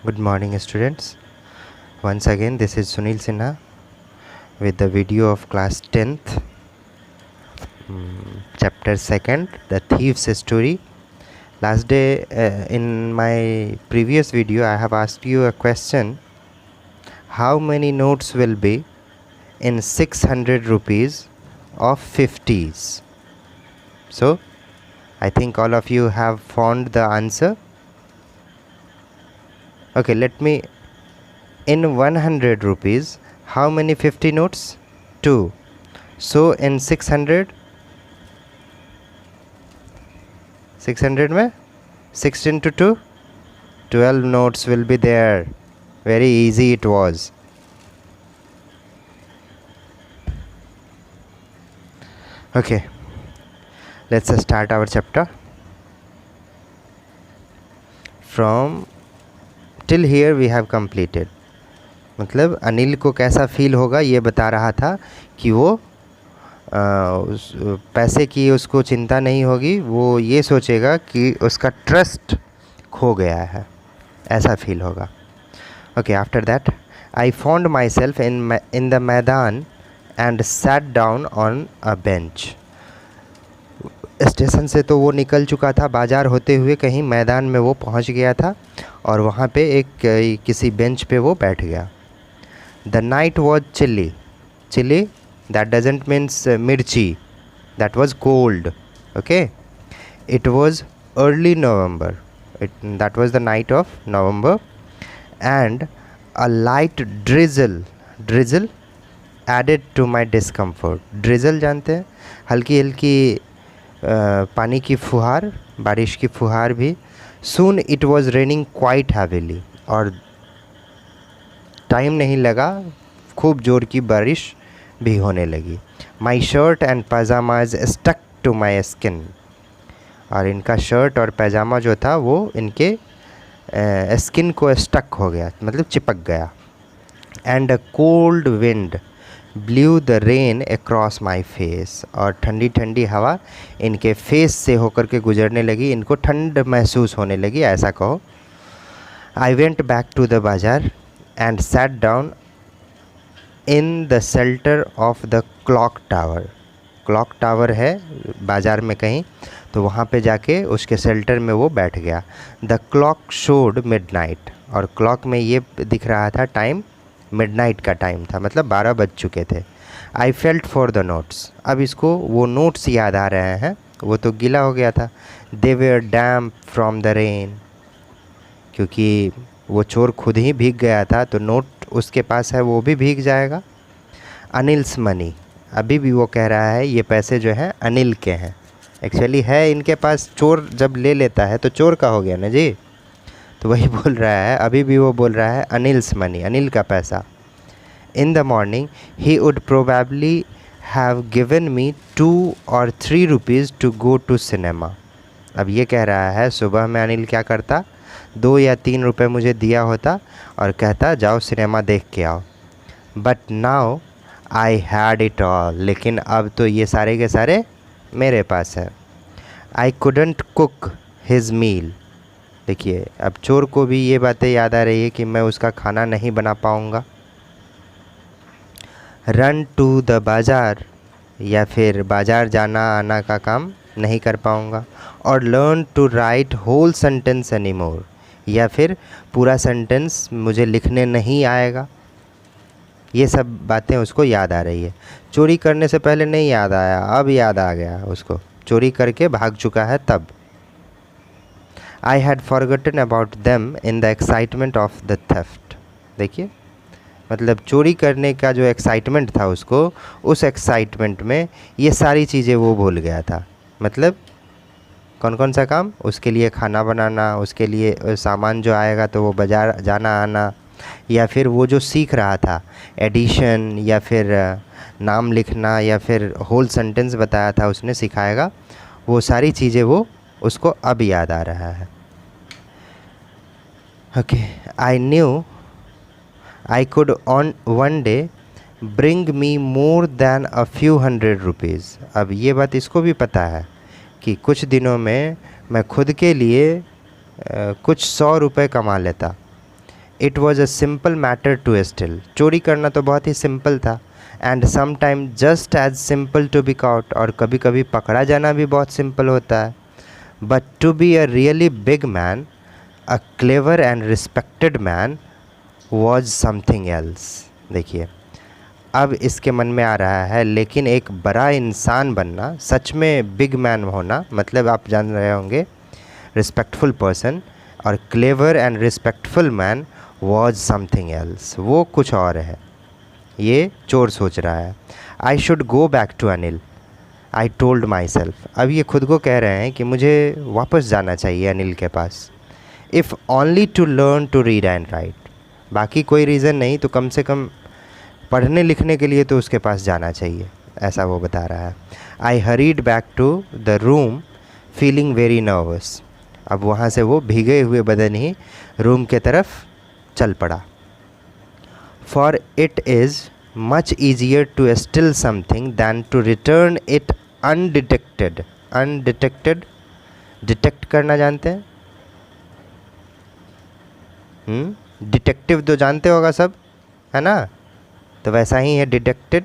Good morning, students. Once again, this is Sunil Sinha with the video of class 10th, chapter 2nd, The Thief's Story. Last day, in my previous video, I have asked you a question: how many notes will be in 600 rupees of 50s? So, I think all of you have found the answer. Okay, let me. In 100 rupees, how many 50 notes? 2. So in 600 में 6 into 2, 12 notes will be there. Very easy it was. Okay, let's start our chapter. From till here we have completed. मतलब अनिल को कैसा feel होगा ये बता रहा था कि वो पैसे की उसको चिंता नहीं होगी, वो ये सोचेगा कि उसका ट्रस्ट खो गया है, ऐसा फील होगा. Okay, after that I found myself in the maidan and sat down on a bench. Station से तो वो निकल चुका था, बाज़ार होते हुए कहीं मैदान में वो पहुंच गया था और वहाँ पे एक किसी बेंच पे वो बैठ गया. The night was chilly. Chilly, that doesn't means mirchi. That was cold. Okay. It was early November. That was the night of November, and a light drizzle added to my discomfort. Drizzle जानते हैं, हल्की हल्की पानी की फुहार, बारिश की फुहार भी. Soon it was raining quite heavily. और टाइम नहीं लगा, खूब ज़ोर की बारिश भी होने लगी. My shirt and pyjamas stuck to my skin. और इनका शर्ट और पैजामा जो था वो इनके स्किन को स्टक हो गया, मतलब चिपक गया. And a cold wind blue the rain across my face. और ठंडी ठंडी हवा इनके फेस से होकर के गुजरने लगी, इनको ठंड महसूस होने लगी, ऐसा कहो. I went back to the bazaar and sat down in the shelter of the clock tower. Clock tower है बाज़ार में कहीं, तो वहाँ पे जाके उसके शेल्टर में वो बैठ गया. The clock showed midnight. और क्लॉक में ये दिख रहा था टाइम, मिडनाइट का टाइम था, मतलब 12 बज चुके थे. I felt for the notes. अब इसको वो नोट्स याद आ रहे हैं, वो तो गीला हो गया था. They were damp from the rain. क्योंकि वो चोर खुद ही भीग गया था, तो नोट उसके पास है वो भी भीग जाएगा. अनिल्स मनी. अभी भी वो कह रहा है ये पैसे जो हैं अनिल के हैं. एक्चुअली है इनके पास, चोर जब ले लेता है तो चोर का हो गया ना जी. तो वही बोल रहा है, अभी भी वो बोल रहा है अनिल्स मनी, अनिल का पैसा. In the morning he would probably have given me 2 or 3 rupees to go to cinema. अब ये कह रहा है सुबह में अनिल क्या करता, 2 या 3 रुपये मुझे दिया होता और कहता जाओ सिनेमा देख के आओ. But now I had it all. लेकिन अब तो ये सारे के सारे मेरे पास है. I couldn't cook his meal. देखिए, अब चोर को भी ये बातें याद आ रही है कि मैं उसका खाना नहीं बना पाऊँगा. रन टू द बाज़ार, या फिर बाज़ार जाना आना का काम नहीं कर पाऊँगा. और learn to write whole sentence any more. या फिर पूरा सेंटेंस मुझे लिखने नहीं आएगा. ये सब बातें उसको याद आ रही है. चोरी करने से पहले नहीं याद आया, अब याद आ गया उसको. चोरी करके भाग चुका है तब. I had forgotten about them in the excitement of the theft. देखिए, मतलब चोरी करने का जो एक्साइटमेंट था उसको, उस एक्साइटमेंट में ये सारी चीज़ें वो भूल गया था. मतलब कौन कौन सा काम, उसके लिए खाना बनाना, उसके लिए सामान जो आएगा तो वो बाज़ार जाना आना, या फिर वो जो सीख रहा था एडिशन, या फिर नाम लिखना, या फिर होल सेंटेंस बताया था उसने सिखाएगा, वो सारी चीज़ें वो उसको अब याद आ रहा है. Okay, I knew I could on one day bring me more than a few hundred rupees. अब ये बात इसको भी पता है कि कुछ दिनों में मैं खुद के लिए कुछ 100 रुपये कमा लेता. It was a simple matter to steal, चोरी करना तो बहुत ही सिंपल था, and some time just as simple to be caught, और कभी कभी पकड़ा जाना भी बहुत सिंपल होता है। But to be a really big man, a clever and respected man was something else. देखिए अब इसके मन में आ रहा है, लेकिन एक बड़ा इंसान बनना, सच में बिग मैन होना, मतलब आप जान रहे होंगे रिस्पेक्टफुल पर्सन, और clever and respectful man was something else, वो कुछ और है। ये चोर सोच रहा है। I should go back to Anil, I told myself. अब ये खुद को कह रहे हैं कि मुझे वापस जाना चाहिए अनिल के पास। If only to learn to read and write, बाकी कोई रीज़न नहीं तो कम से कम पढ़ने लिखने के लिए तो उसके पास जाना चाहिए, ऐसा वो बता रहा है। I hurried back to the room feeling very nervous. अब वहाँ से वो भीगे हुए बदन ही रूम के तरफ चल पड़ा। For it is much easier to steal something than to return it undetected. Undetected, detect करना जानते हैं? डिटेक्टिव तो जानते होगा सब, है ना? तो वैसा ही है डिटेक्टेड,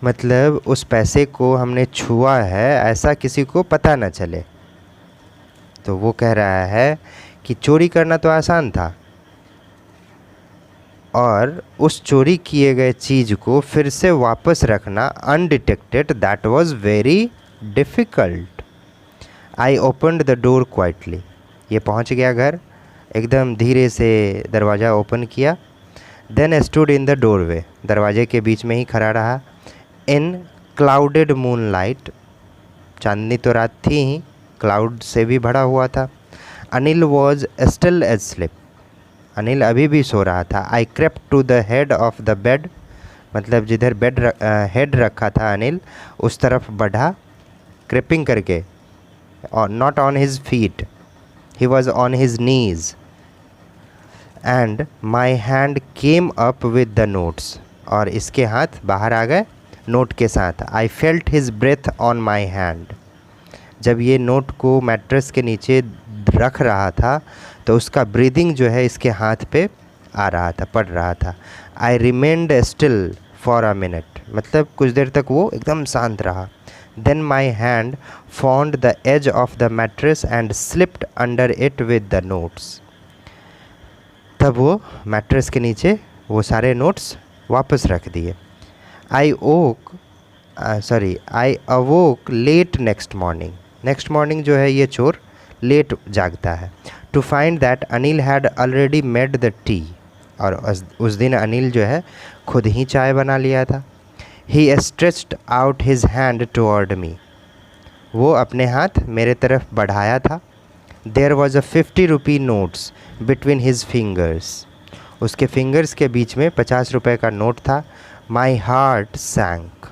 मतलब उस पैसे को हमने छुआ है ऐसा किसी को पता न चले। तो वो कह रहा है कि चोरी करना तो आसान था, और उस चोरी किए गए चीज़ को फिर से वापस रखना undetected, that was very difficult. I opened the door quietly, ये पहुंच गया घर, एकदम धीरे से दरवाज़ा ओपन किया। Then stood in the doorway, दरवाजे के बीच में ही खड़ा रहा। इन क्लाउडेड मून लाइट, चांदनी तो रात थी ही, क्लाउड से भी भरा हुआ था। Anil was still asleep, Anil अभी भी सो रहा था। I crept to the head of the bed, मतलब जिधर हेड रखा था अनिल उस तरफ बढ़ा, क्रेपिंग करके, और not on his feet, he was on his knees, and my hand came up with the notes, और इसके हाथ बाहर आ गए नोट के साथ। I felt his breath on my hand, जब ये नोट को मैट्रेस के नीचे रख रहा था तो उसका ब्रीदिंग जो है इसके हाथ पे आ रहा था, पड़ रहा था। I remained still for a minute, मतलब कुछ देर तक वो एकदम शांत रहा। Then my hand found the edge of the mattress and slipped under it with the notes, तब वो मैट्रेस के नीचे वो सारे नोट्स वापस रख दिए। I awoke late next morning, next morning जो है ये चोर लेट जागता है। To find that Anil had already made the tea, और उस दिन अनिल जो है खुद ही चाय बना लिया था। He stretched out his hand toward me, वो अपने हाथ मेरे तरफ बढ़ाया था। There was a 50 rupee notes between his fingers, उसके फिंगर्स के बीच में 50 रुपये का नोट था। माई हार्ट सैंक,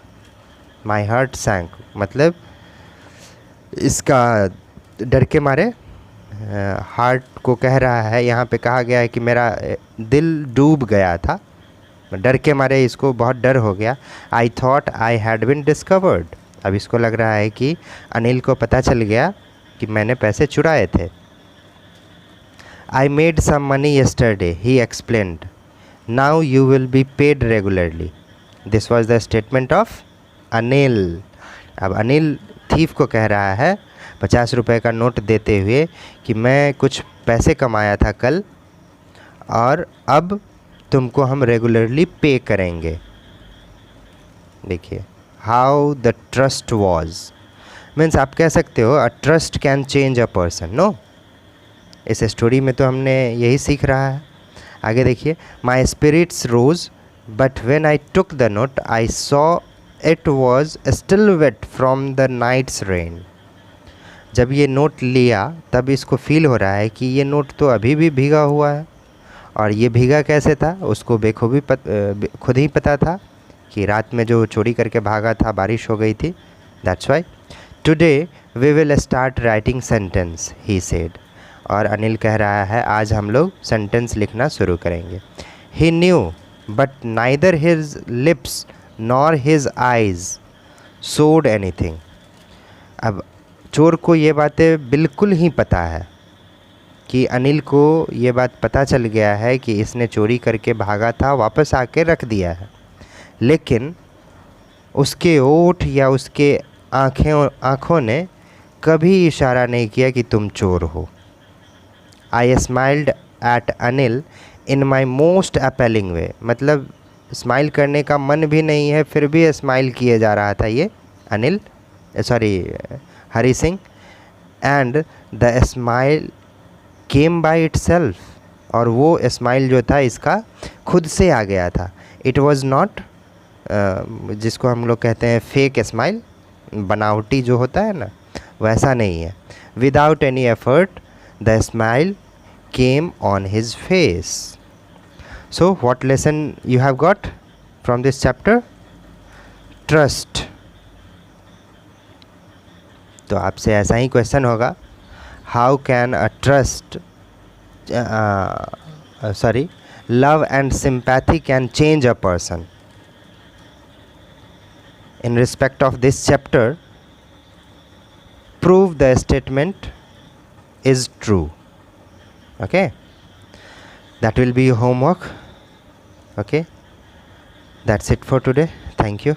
माई हार्ट सैंक मतलब इसका डर के मारे हार्ट को कह रहा है, यहाँ पे कहा गया है कि मेरा दिल डूब गया था, डर के मारे इसको बहुत डर हो गया। I thought I had been discovered, अब इसको लग रहा है कि अनिल को पता चल गया कि मैंने पैसे चुराए थे। I made some money yesterday, he explained, now you will be paid regularly. This was the statement of Anil. अब अनिल थीफ को कह रहा है 50 रुपये का नोट देते हुए कि मैं कुछ पैसे कमाया था कल, और अब तुमको हम रेगुलरली पे करेंगे। देखिए how the trust was, means आप कह सकते हो a trust can change a person, no. इस स्टोरी में तो हमने यही सीख रहा है। आगे देखिए, my spirits rose but when I took the note I saw it was still wet from the night's rain. जब ये नोट लिया तब इसको फील हो रहा है कि ये नोट तो अभी भी भीगा हुआ है, और ये भीगा कैसे था उसको बेखूबी खुद ही पता था कि रात में जो चोरी करके भागा था बारिश हो गई थी। That's why today we will start writing sentence, he said, और अनिल कह रहा है आज हम लोग सेंटेंस लिखना शुरू करेंगे। He knew but neither his lips nor his eyes showed anything. अब चोर को ये बातें बिल्कुल ही पता है, कि अनिल को ये बात पता चल गया है कि इसने चोरी करके भागा था, वापस आके रख दिया है, लेकिन उसके ओठ या उसके आँखों ने कभी इशारा नहीं किया कि तुम चोर हो। I smiled at Anil in my most appealing way, मतलब स्माइल करने का मन भी नहीं है फिर भी स्माइल किए जा रहा था ये Anil, sorry Hari Singh. And the smile came by itself, और वो स्माइल जो था इसका खुद से आ गया था। इट वॉज़ नॉट, जिसको हम लोग कहते हैं फेक स्माइल, बनावटी जो होता है ना, वैसा नहीं है। Without any effort the smile came on his face. So what lesson you have got from this chapter? Trust. तो आपसे ऐसा ही क्वेश्चन होगा, how can a trust love and sympathy can change a person? In respect of this chapter, prove the statement is true. Okay, that will be your homework. Okay, that's it for today. Thank you.